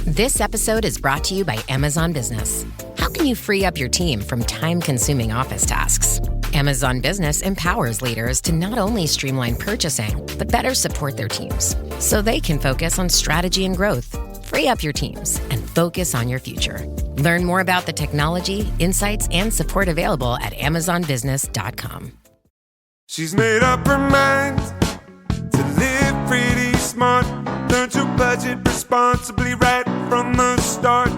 This episode is brought to you by Amazon Business. How can you free up your team from time-consuming office tasks? Amazon Business empowers leaders to not only streamline purchasing, but better support their teams so they can focus on strategy and growth. Free up your teams and focus on your future. Learn more about the technology, insights, and support available at amazonbusiness.com. She's made up her mind to live pretty smart. Learn to budget responsibly right from the start.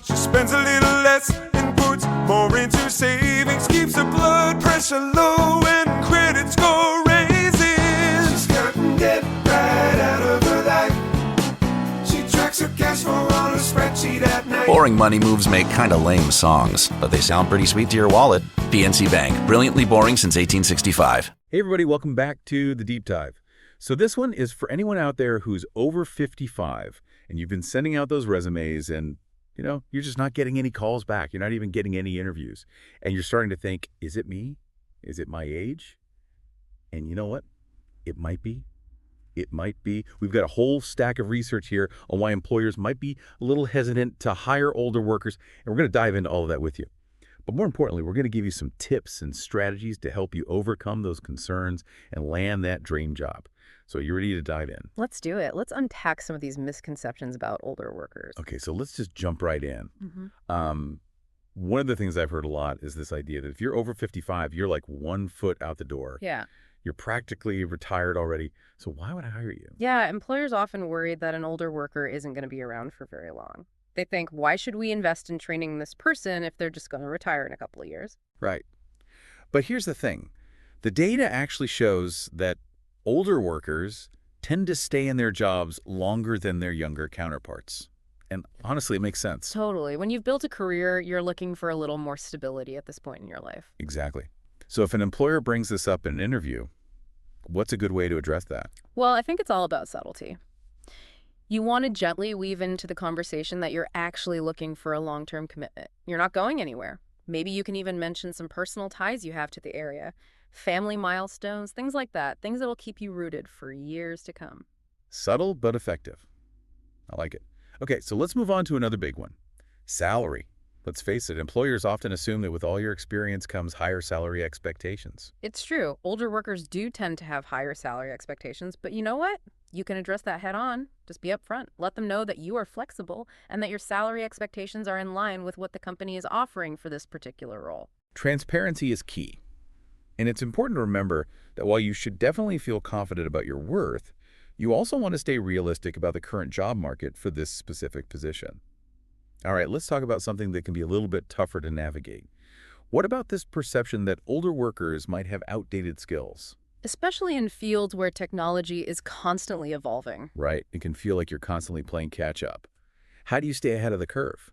She spends a little less and puts more into savings. Keeps her blood pressure low and credit score raises. She's cutting debt right out of her life. She tracks her cash flow on a spreadsheet at night. Boring money moves make kinda lame songs, but they sound pretty sweet to your wallet. PNC Bank, brilliantly boring since 1865. Hey everybody, welcome back to The Deep Dive. So this one is for anyone out there who's over 55 and you've been sending out those resumes and, you're just not getting any calls back. You're not even getting any interviews. And you're starting to think, is it me? Is it my age? And you know what? It might be. It might be. We've got a whole stack of research here on why employers might be a little hesitant to hire older workers. And we're going to dive into all of that with you. But more importantly, we're going to give you some tips and strategies to help you overcome those concerns and land that dream job. So you ready to dive in? Let's do it. Let's unpack some of these misconceptions about older workers. Okay, so let's just jump right in. One of the things I've heard a lot is this idea that if you're over 55, you're like 1 foot out the door. Yeah. You're practically retired already. So why would I hire you? Yeah, employers often worry that an older worker isn't going to be around for very long. They think, why should we invest in training this person if they're just going to retire in a couple of years? Right. But here's the thing. The data actually shows that older workers tend to stay in their jobs longer than their younger counterparts. And honestly, it makes sense. Totally. When you've built a career, you're looking for a little more stability at this point in your life. Exactly. So if an employer brings this up in an interview, what's a good way to address that? Well, I think it's all about subtlety. You want to gently weave into the conversation that you're actually looking for a long-term commitment. You're not going anywhere. Maybe you can even mention some personal ties you have to the area. Family milestones, things like that. Things that will keep you rooted for years to come. Subtle but effective. I like it. Okay, so let's move on to another big one. Salary. Let's face it, employers often assume that with all your experience comes higher salary expectations. It's true. Older workers do tend to have higher salary expectations, but you know what? You can address that head on. Just be upfront. Let them know that you are flexible and that your salary expectations are in line with what the company is offering for this particular role. Transparency is key. And it's important to remember that while you should definitely feel confident about your worth, you also want to stay realistic about the current job market for this specific position. All right, let's talk about something that can be a little bit tougher to navigate. What about this perception that older workers might have outdated skills? Especially in fields where technology is constantly evolving. Right, it can feel like you're constantly playing catch up. How do you stay ahead of the curve?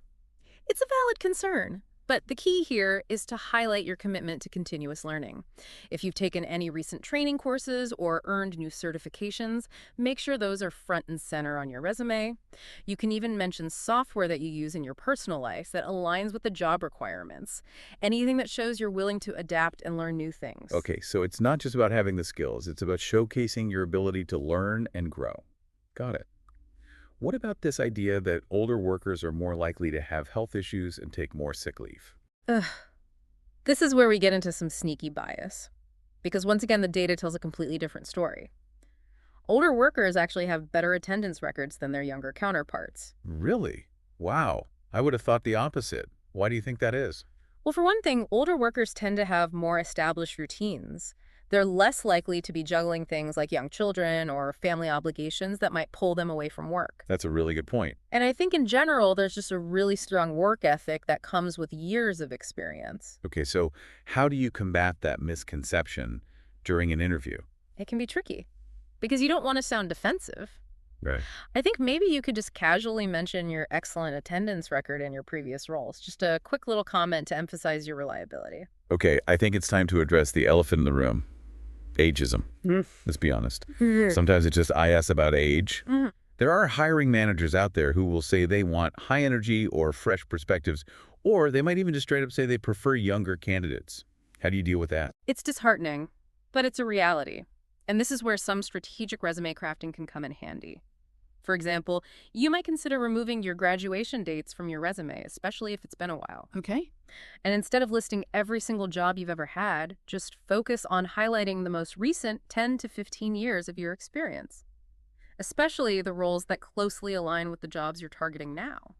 It's a valid concern. But the key here is to highlight your commitment to continuous learning. If you've taken any recent training courses or earned new certifications, make sure those are front and center on your resume. You can even mention software that you use in your personal life that aligns with the job requirements. Anything that shows you're willing to adapt and learn new things. Okay, so it's not just about having the skills. It's about showcasing your ability to learn and grow. Got it. What about this idea that older workers are more likely to have health issues and take more sick leave? This is where we get into some sneaky bias. Because once again, the data tells a completely different story. Older workers actually have better attendance records than their younger counterparts. Really? Wow. I would have thought the opposite. Why do you think that is? Well, for one thing, older workers tend to have more established routines. They're less likely to be juggling things like young children or family obligations that might pull them away from work. That's a really good point. And I think in general, there's just a really strong work ethic that comes with years of experience. Okay, so how do you combat that misconception during an interview? It can be tricky because you don't want to sound defensive. Right. I think maybe you could just casually mention your excellent attendance record in your previous roles. Just a quick little comment to emphasize your reliability. Okay, I think it's time to address the elephant in the room. Ageism. Let's be honest. Sometimes it's just I ask about age. There are hiring managers out there who will say they want high energy or fresh perspectives, or they might even just straight up say they prefer younger candidates. How do you deal with that? It's disheartening, but it's a reality. And this is where some strategic resume crafting can come in handy. For example, you might consider removing your graduation dates from your resume, especially if it's been a while. Okay. And instead of listing every single job you've ever had, just focus on highlighting the most recent 10 to 15 years of your experience, especially the roles that closely align with the jobs you're targeting now.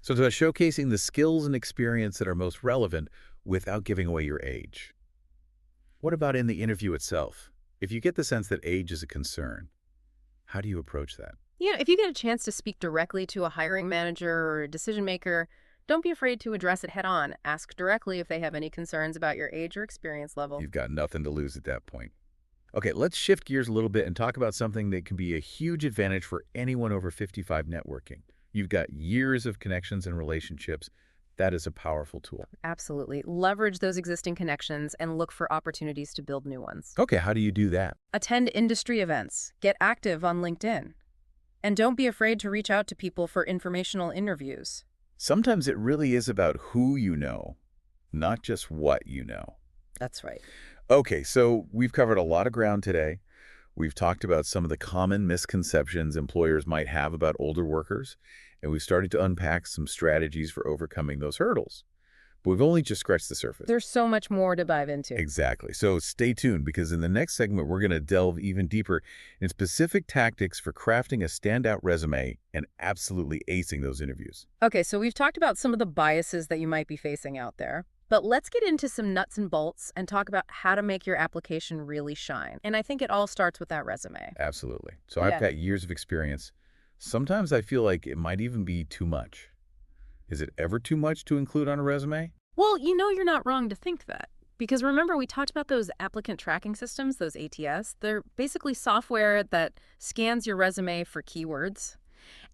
So it's about showcasing the skills and experience that are most relevant without giving away your age. What about in the interview itself? If you get the sense that age is a concern, how do you approach that? If you get a chance to speak directly to a hiring manager or a decision maker, don't be afraid to address it head on. Ask directly if they have any concerns about your age or experience level. You've got nothing to lose at that point. Okay, let's shift gears a little bit and talk about something that can be a huge advantage for anyone over 55 networking. You've got years of connections and relationships. That is a powerful tool. Absolutely. Leverage those existing connections and look for opportunities to build new ones. Okay, how do you do that? Attend industry events. Get active on LinkedIn. And don't be afraid to reach out to people for informational interviews. Sometimes it really is about who you know, not just what you know. That's right. Okay, so we've covered a lot of ground today. We've talked about some of the common misconceptions employers might have about older workers, and we've started to unpack some strategies for overcoming those hurdles. But we've only just scratched the surface. There's so much more to dive into. Exactly. So stay tuned, because in the next segment, we're going to delve even deeper in specific tactics for crafting a standout resume and absolutely acing those interviews. Okay, so we've talked about some of the biases that you might be facing out there. But let's get into some nuts and bolts and talk about how to make your application really shine. And I think it all starts with that resume. Absolutely. So I've got years of experience. Sometimes I feel like it might even be too much. Is it ever too much to include on a resume? Well, you're not wrong to think that. Because remember, we talked about those applicant tracking systems, those ATS. They're basically software that scans your resume for keywords.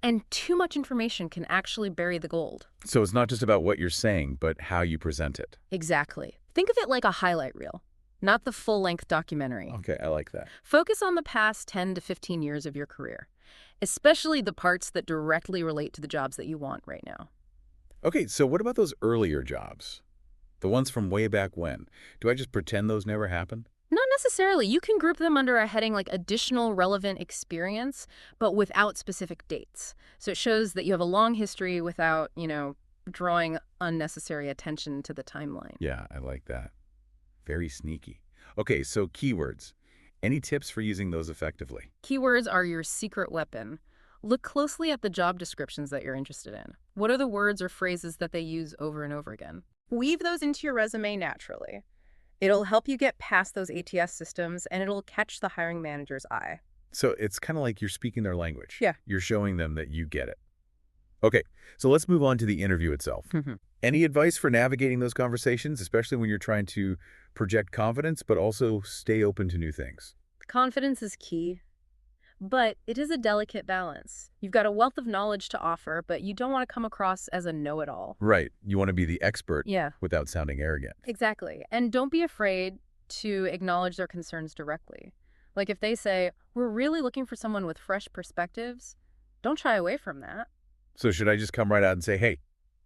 And too much information can actually bury the gold. So it's not just about what you're saying, but how you present it. Exactly. Think of it like a highlight reel, not the full-length documentary. Okay, I like that. Focus on the past 10 to 15 years of your career, especially the parts that directly relate to the jobs that you want right now. Okay, so what about those earlier jobs? The ones from way back when? Do I just pretend those never happened? Not necessarily. You can group them under a heading like additional relevant experience, but without specific dates. So it shows that you have a long history without, drawing unnecessary attention to the timeline. Yeah, I like that. Very sneaky. Okay, so keywords. Any tips for using those effectively? Keywords are your secret weapon. Look closely at the job descriptions that you're interested in. What are the words or phrases that they use over and over again? Weave those into your resume naturally. It'll help you get past those ATS systems, and it'll catch the hiring manager's eye. So it's kind of like you're speaking their language. Yeah. You're showing them that you get it. Okay, so let's move on to the interview itself. Any advice for navigating those conversations, especially when you're trying to project confidence, but also stay open to new things? Confidence is key, but it is a delicate balance. You've got a wealth of knowledge to offer, but you don't want to come across as a know-it-all. Right. You want to be the expert Yeah. without sounding arrogant. Exactly. And don't be afraid to acknowledge their concerns directly. Like if they say, we're really looking for someone with fresh perspectives, don't shy away from that. So should I just come right out and say, hey,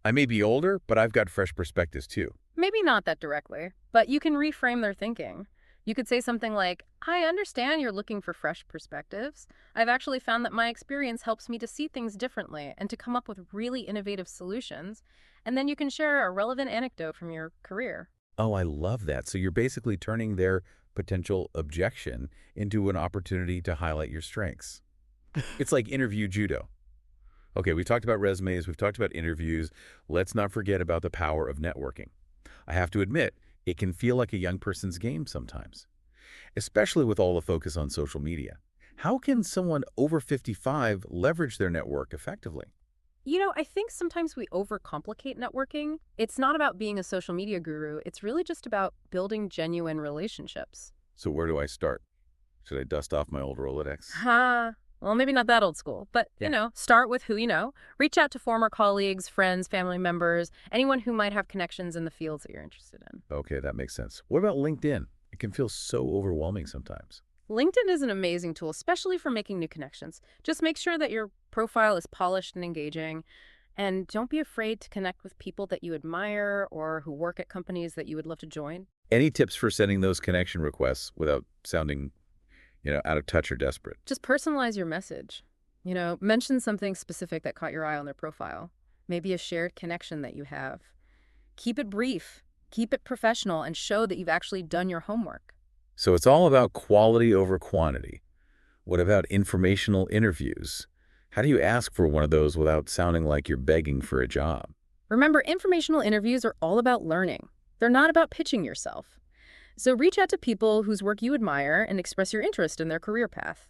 I may be older, but I've got fresh perspectives too? Maybe not that directly, but you can reframe their thinking. You could say something like, I understand you're looking for fresh perspectives. I've actually found that my experience helps me to see things differently and to come up with really innovative solutions. And then you can share a relevant anecdote from your career. Oh, I love that. So you're basically turning their potential objection into an opportunity to highlight your strengths. It's like interview judo. Okay, we talked about resumes, we've talked about interviews. Let's not forget about the power of networking. I have to admit, it can feel like a young person's game sometimes, especially with all the focus on social media. How can someone over 55 leverage their network effectively? I think sometimes we overcomplicate networking. It's not about being a social media guru. It's really just about building genuine relationships. So where do I start? Should I dust off my old Rolodex? Well, maybe not that old school, but, start with who you know. Reach out to former colleagues, friends, family members, anyone who might have connections in the fields that you're interested in. Okay, that makes sense. What about LinkedIn? It can feel so overwhelming sometimes. LinkedIn is an amazing tool, especially for making new connections. Just make sure that your profile is polished and engaging, and don't be afraid to connect with people that you admire or who work at companies that you would love to join. Any tips for sending those connection requests without sounding out of touch or desperate? Just personalize your message. Mention something specific that caught your eye on their profile. Maybe a shared connection that you have. Keep it brief, keep it professional, and show that you've actually done your homework. So it's all about quality over quantity. What about informational interviews? How do you ask for one of those without sounding like you're begging for a job? Remember, informational interviews are all about learning. They're not about pitching yourself. So reach out to people whose work you admire and express your interest in their career path.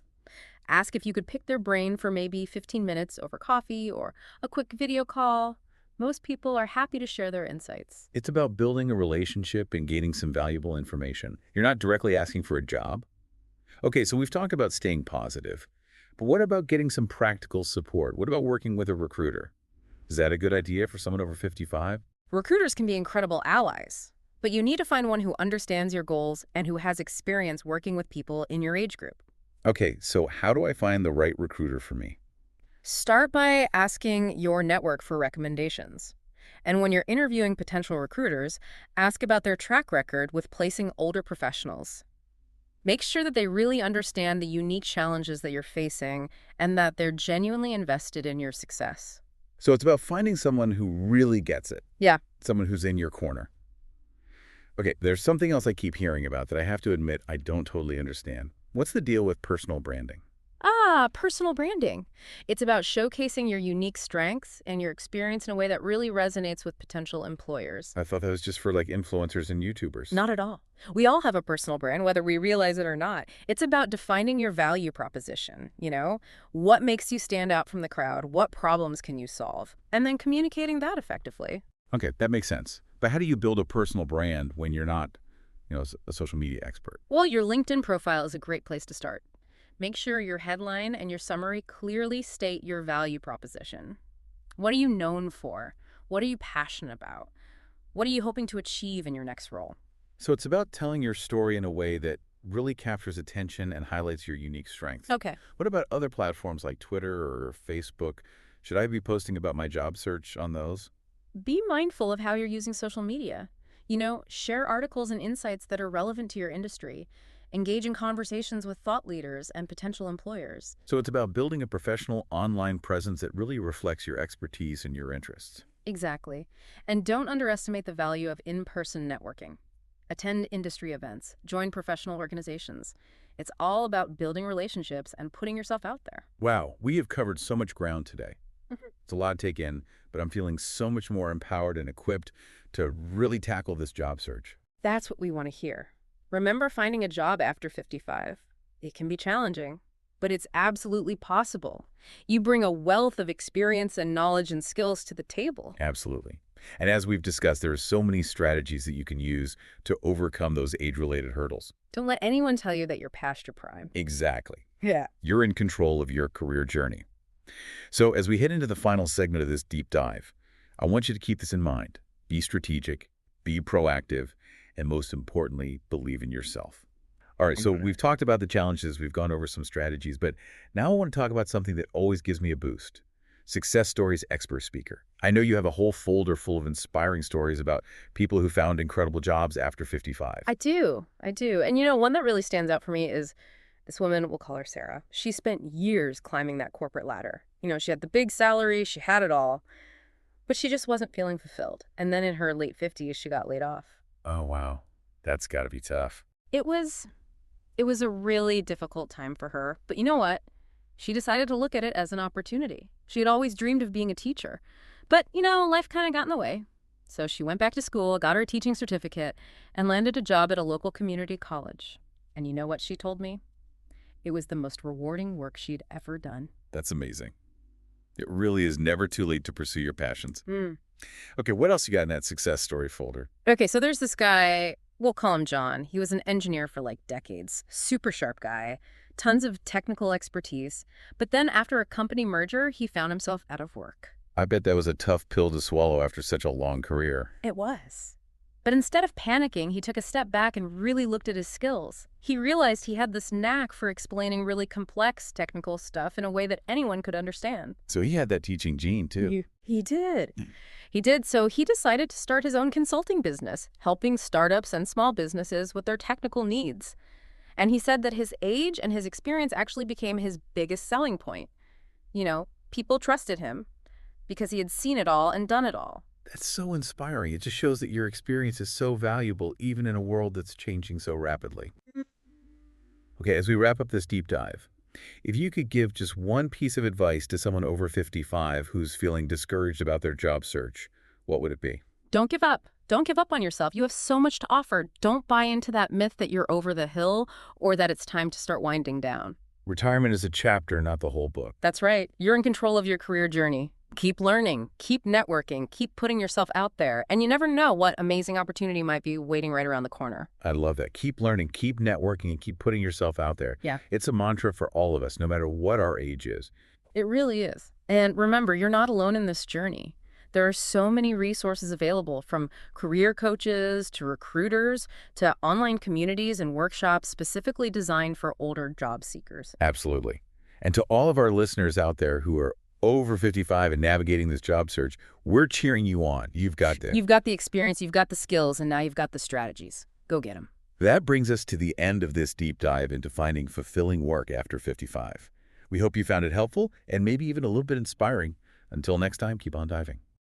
Ask if you could pick their brain for maybe 15 minutes over coffee or a quick video call. Most people are happy to share their insights. It's about building a relationship and gaining some valuable information. You're not directly asking for a job. Okay, so we've talked about staying positive. But what about getting some practical support? What about working with a recruiter? Is that a good idea for someone over 55? Recruiters can be incredible allies, but you need to find one who understands your goals and who has experience working with people in your age group. Okay, so how do I find the right recruiter for me? Start by asking your network for recommendations. And when you're interviewing potential recruiters, ask about their track record with placing older professionals. Make sure that they really understand the unique challenges that you're facing and that they're genuinely invested in your success. So it's about finding someone who really gets it. Yeah. Someone who's in your corner. Okay, there's something else I keep hearing about that I have to admit I don't totally understand. What's the deal with personal branding? Personal branding. It's about showcasing your unique strengths and your experience in a way that really resonates with potential employers. I thought that was just for like influencers and YouTubers. Not at all. We all have a personal brand, whether we realize it or not. It's about defining your value proposition, What makes you stand out from the crowd? What problems can you solve? And then communicating that effectively. Okay, that makes sense. But how do you build a personal brand when you're not, a social media expert? Well, your LinkedIn profile is a great place to start. Make sure your headline and your summary clearly state your value proposition. What are you known for? What are you passionate about? What are you hoping to achieve in your next role? So it's about telling your story in a way that really captures attention and highlights your unique strengths. Okay. What about other platforms like Twitter or Facebook? Should I be posting about my job search on those? Be mindful of how you're using social media. Share articles and insights that are relevant to your industry. Engage in conversations with thought leaders and potential employers. So it's about building a professional online presence that really reflects your expertise and your interests. Exactly. And don't underestimate the value of in-person networking. Attend industry events. Join professional organizations. It's all about building relationships and putting yourself out there. Wow, we have covered so much ground today. It's a lot to take in, but I'm feeling so much more empowered and equipped to really tackle this job search. That's what we want to hear. Remember, finding a job after 55. It can be challenging, but it's absolutely possible. You bring a wealth of experience and knowledge and skills to the table. Absolutely. And as we've discussed, there are so many strategies that you can use to overcome those age-related hurdles. Don't let anyone tell you that you're past your prime. Exactly. Yeah. You're in control of your career journey. So as we head into the final segment of this deep dive, I want you to keep this in mind. Be strategic, be proactive, and most importantly, believe in yourself. All right, so we've talked about the challenges, we've gone over some strategies, but now I want to talk about something that always gives me a boost. Success Stories Expert Speaker. I know you have a whole folder full of inspiring stories about people who found incredible jobs after 55. I do. And one that really stands out for me is this woman, we'll call her Sarah. She spent years climbing that corporate ladder. She had the big salary, she had it all, but she just wasn't feeling fulfilled. And then in her late 50s, she got laid off. Oh, wow. That's got to be tough. It was a really difficult time for her. But you know what? She decided to look at it as an opportunity. She had always dreamed of being a teacher. But, life kind of got in the way. So she went back to school, got her teaching certificate, and landed a job at a local community college. And you know what she told me? It was the most rewarding work she'd ever done. That's amazing. It really is never too late to pursue your passions. Okay, what else you got in that success story folder? Okay, so there's this guy, we'll call him John. He was an engineer for decades. Super sharp guy. Tons of technical expertise. But then after a company merger, he found himself out of work. I bet that was a tough pill to swallow after such a long career. It was. But instead of panicking, he took a step back and really looked at his skills. He realized he had this knack for explaining really complex technical stuff in a way that anyone could understand. So he had that teaching gene, too. He did. So he decided to start his own consulting business, helping startups and small businesses with their technical needs. And he said that his age and his experience actually became his biggest selling point. People trusted him because he had seen it all and done it all. That's so inspiring. It just shows that your experience is so valuable, even in a world that's changing so rapidly. Okay, as we wrap up this deep dive, if you could give just one piece of advice to someone over 55 who's feeling discouraged about their job search, what would it be? Don't give up. Don't give up on yourself. You have so much to offer. Don't buy into that myth that you're over the hill or that it's time to start winding down. Retirement is a chapter, not the whole book. That's right. You're in control of your career journey. Keep learning, keep networking, keep putting yourself out there, and you never know what amazing opportunity might be waiting right around the corner. I love that. Keep learning, keep networking, and keep putting yourself out there. Yeah. It's a mantra for all of us, no matter what our age is. It really is. And remember, you're not alone in this journey. There are so many resources available, from career coaches to recruiters to online communities and workshops specifically designed for older job seekers. Absolutely. And to all of our listeners out there who are over 55 and navigating this job search, we're cheering you on. You've got this. You've got the experience, you've got the skills, and now you've got the strategies. Go get them. That brings us to the end of this deep dive into finding fulfilling work after 55. We hope you found it helpful and maybe even a little bit inspiring. Until next time, keep on diving.